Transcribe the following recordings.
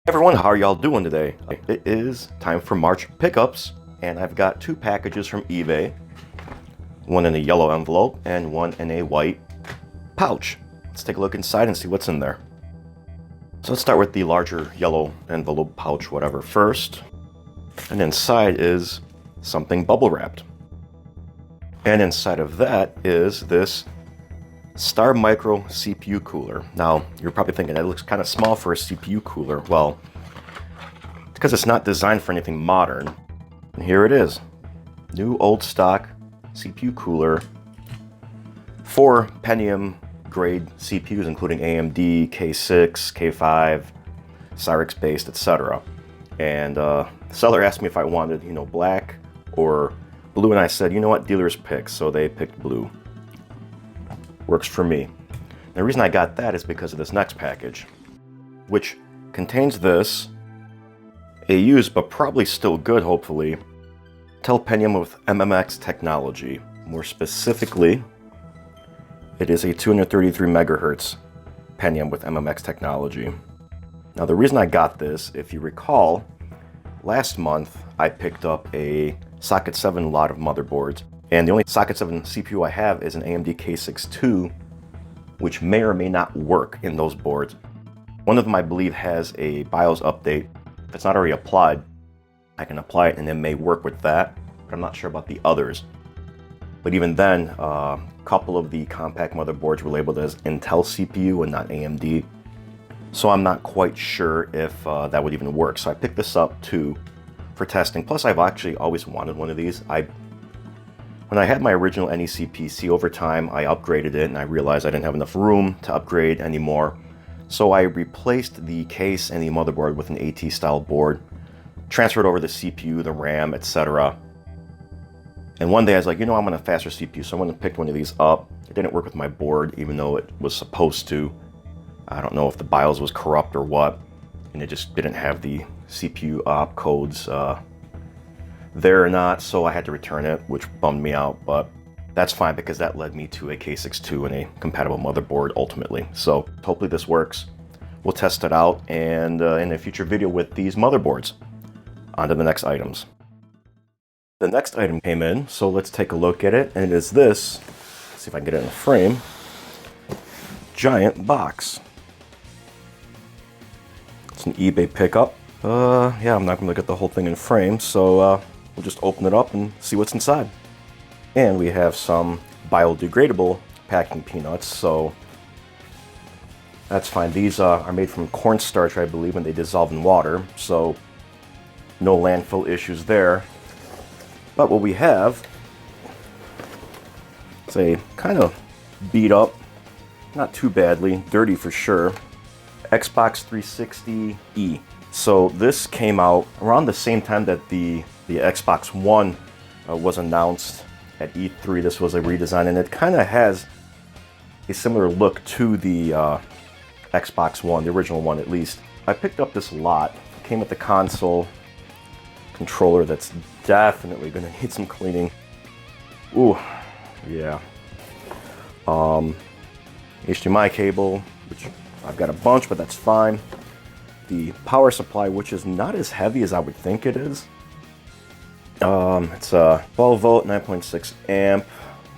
Everyone, how are y'all doing today? It is time for March pickups, and I've got two packages from eBay, one in a yellow envelope and one in a white pouch. Let's take a look inside and see what's in there. So let's start with the larger yellow envelope pouch, whatever, first. And inside is something bubble wrapped. And inside of that is this Star Micro CPU cooler. Now, you're probably thinking that looks kind of small for a CPU cooler. Well, it's because it's not designed for anything modern. And here it is. New old stock CPU cooler. 4 Pentium grade CPUs, including AMD, K6, K5, Cyrix based, etc. And the seller asked me if I wanted, black or blue, and I said, you know what, dealer's pick, so they picked blue. Works for me. The reason I got that is because of this next package, which contains this, a used but probably still good, hopefully, Intel Pentium with MMX technology. More specifically, it is a 233 megahertz Pentium with MMX technology. Now, the reason I got this, if you recall, last month I picked up a Socket 7 lot of motherboards. And the only Socket 7 CPU I have is an AMD K6-2, which may or may not work in those boards. One of them, I believe, has a BIOS update. If it's not already applied, I can apply it and it may work with that, but I'm not sure about the others. But even then, a couple of the compact motherboards were labeled as Intel CPU and not AMD. So I'm not quite sure if that would even work. So I picked this up too for testing. Plus, I've actually always wanted one of these. When I had my original NEC PC, over time I upgraded it and I realized I didn't have enough room to upgrade anymore. So I replaced the case and the motherboard with an AT style board, transferred over the CPU, the RAM, etc. And one day I was like, I want a faster CPU, so I went and picked one of these up. It didn't work with my board, even though it was supposed to. I don't know if the BIOS was corrupt or what, and it just didn't have the CPU op codes there or not, so I had to return it, which bummed me out, but that's fine because that led me to a K6-2 and a compatible motherboard ultimately. So hopefully this works. We'll test it out, and in a future video with these motherboards. On to the next items. The next item came in, so let's take a look at it, and it is this. Let's see if I can get it in a frame. Giant box. It's an eBay pickup. Yeah, I'm not going to get the whole thing in frame, so we'll just open it up and see what's inside. And we have some biodegradable packing peanuts, so that's fine. These are made from cornstarch, I believe, and they dissolve in water, so no landfill issues there. But what we have is a kind of beat up, not too badly, dirty for sure, Xbox 360E. So this came out around the same time that the Xbox One was announced at E3. This was a redesign, and it kind of has a similar look to the Xbox One, the original one at least. I picked up this lot. It came with the console controller that's definitely going to need some cleaning. Ooh, yeah. HDMI cable, which I've got a bunch, but that's fine. The power supply, which is not as heavy as I would think it is. It's a 12 volt, 9.6 amp.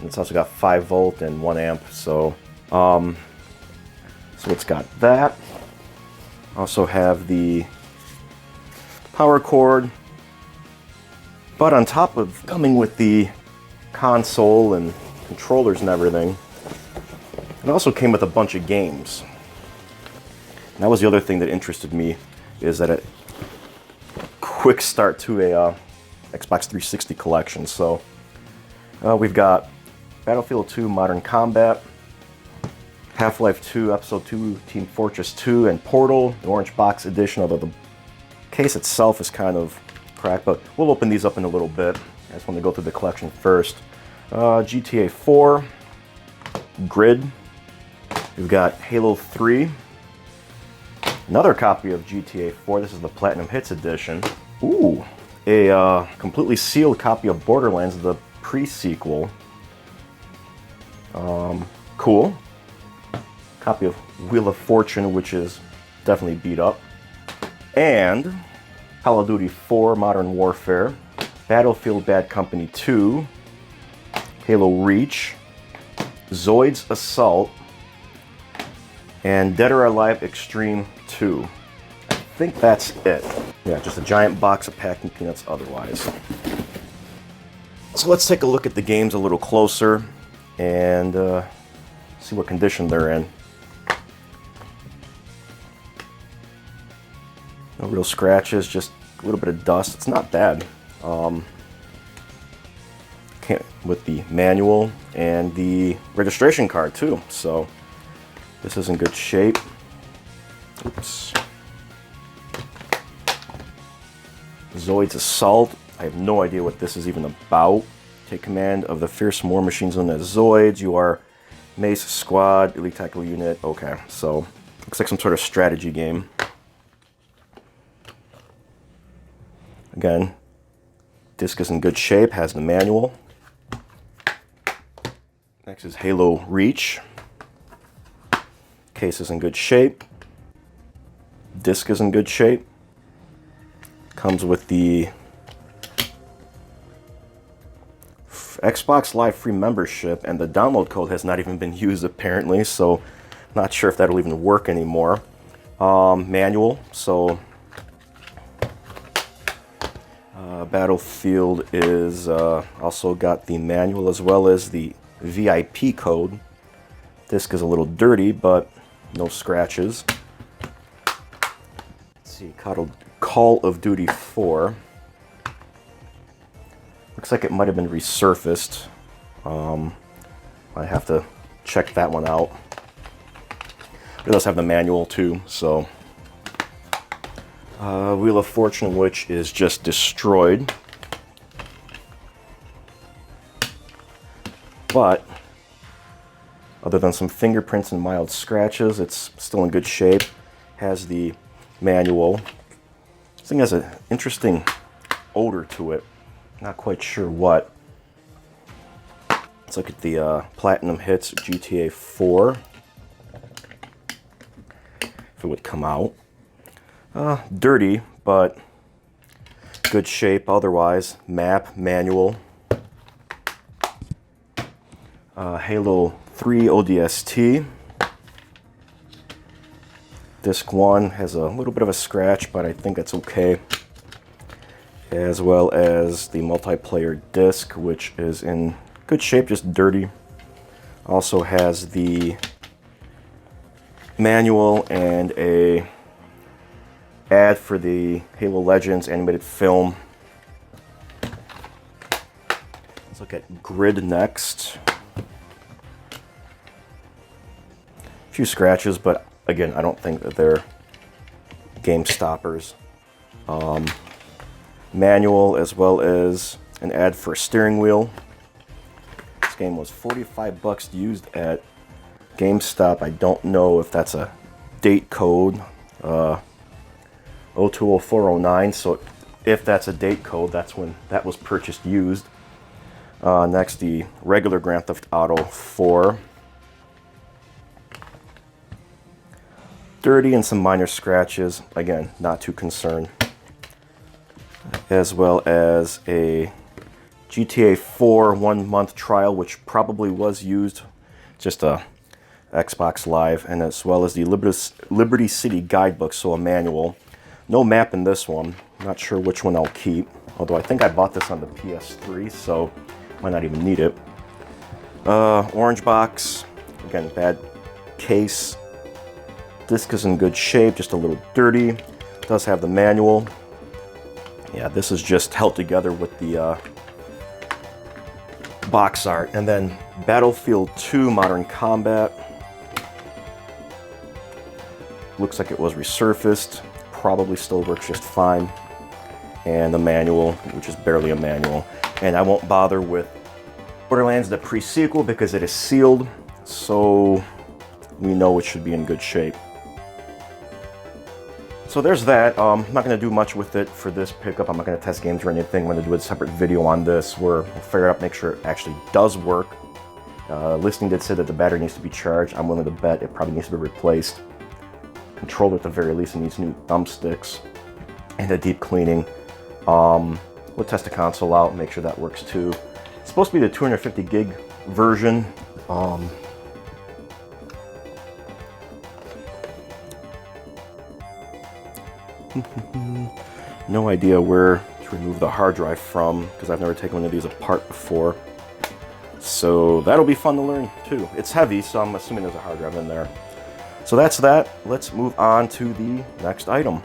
It's also got 5 volt and 1 amp. So it's got that. Also have the power cord. But on top of coming with the console and controllers and everything, it also came with a bunch of games. And that was the other thing that interested me, is that it quick start to a Xbox 360 collection. So we've got Battlefield 2 Modern Combat, Half-Life 2 Episode 2 Team Fortress 2, and Portal, the orange box edition, although the case itself is kind of cracked, but we'll open these up in a little bit. I just want to go through the collection first. GTA 4, Grid, we've got Halo 3, another copy of GTA 4, this is the Platinum Hits edition. Ooh, a completely sealed copy of Borderlands, the pre-sequel. Cool. Copy of Wheel of Fortune, which is definitely beat up. and Call of Duty 4 Modern Warfare, Battlefield Bad Company 2, Halo Reach, Zoids Assault, and Dead or Alive Extreme 2. I think that's it. Yeah, just a giant box of packing peanuts otherwise. So let's take a look at the games a little closer and see what condition they're in. No real scratches, just a little bit of dust. It's not bad. With the manual and the registration card too. So this is in good shape. Oops. Zoids Assault. I have no idea what this is even about. Take command of the fierce war machines known as Zoids. You are Mace Squad, Elite Tactical Unit. Okay, so looks like some sort of strategy game. Again, disc is in good shape, has the manual. Next is Halo Reach. Case is in good shape. Disc is in good shape. Comes with the Xbox Live free membership, and the download code has not even been used apparently, so not sure if that'll even work anymore. Manual, so Battlefield is also got the manual as well as the VIP code. Disc is a little dirty, but no scratches. Let's see, Call of Duty 4. Looks like it might have been resurfaced. I have to check that one out. It does have the manual too, so. Wheel of Fortune, which is just destroyed. But, other than some fingerprints and mild scratches, it's still in good shape. Has the manual. This thing has an interesting odor to it. Not quite sure what. Let's look at the Platinum Hits GTA 4. If it would come out. Dirty, but good shape otherwise. Map, manual. Halo 3 ODST. Disc 1 has a little bit of a scratch, but I think that's okay. As well as the multiplayer disc, which is in good shape, just dirty. Also has the manual and a ad for the Halo Legends animated film. Let's look at Grid next. A few scratches, but again, I don't think that they're game stoppers. Manual as well as an ad for a steering wheel. This game was 45 bucks used at GameStop. I don't know if that's a date code. 020409, so if that's a date code, that's when that was purchased used. Next, the regular Grand Theft Auto 4. Dirty and some minor scratches. Again, not too concerned. As well as a GTA 4 1-month trial, which probably was used. Just a Xbox Live, and as well as the Liberty City Guidebook, so a manual. No map in this one. Not sure which one I'll keep. Although I think I bought this on the PS3, so might not even need it. Orange box. Again, bad case. Disc is in good shape, just a little dirty. Does have the manual. Yeah, this is just held together with the box art. And then Battlefield 2 Modern Combat. Looks like it was resurfaced. Probably still works just fine. And the manual, which is barely a manual. And I won't bother with Borderlands the pre-sequel because it is sealed, so we know it should be in good shape. So there's that. I'm not going to do much with it for this pickup. I'm not going to test games or anything. I'm going to do a separate video on this where we'll figure out, make sure it actually does work. Listing did say that the battery needs to be charged. I'm willing to bet it probably needs to be replaced. Controller at the very least, it needs new thumbsticks. and a deep cleaning. We'll test the console out, make sure that works too. It's supposed to be the 250 gig version. No idea where to remove the hard drive from, because I've never taken one of these apart before. So that'll be fun to learn too. It's heavy, so I'm assuming there's a hard drive in there. So that's that. Let's move on to the next item.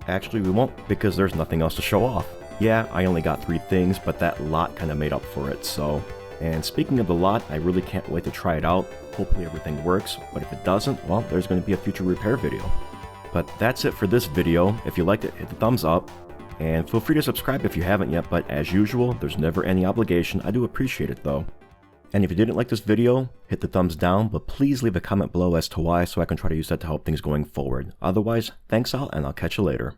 Actually, we won't, because there's nothing else to show off. Yeah, I only got 3 things, but that lot kind of made up for it, so. And speaking of the lot, I really can't wait to try it out. Hopefully everything works, but if it doesn't, well, there's going to be a future repair video. But that's it for this video. If you liked it, hit the thumbs up. And feel free to subscribe if you haven't yet, but as usual, there's never any obligation. I do appreciate it though. And if you didn't like this video, hit the thumbs down, but please leave a comment below as to why so I can try to use that to help things going forward. Otherwise, thanks all, and I'll catch you later.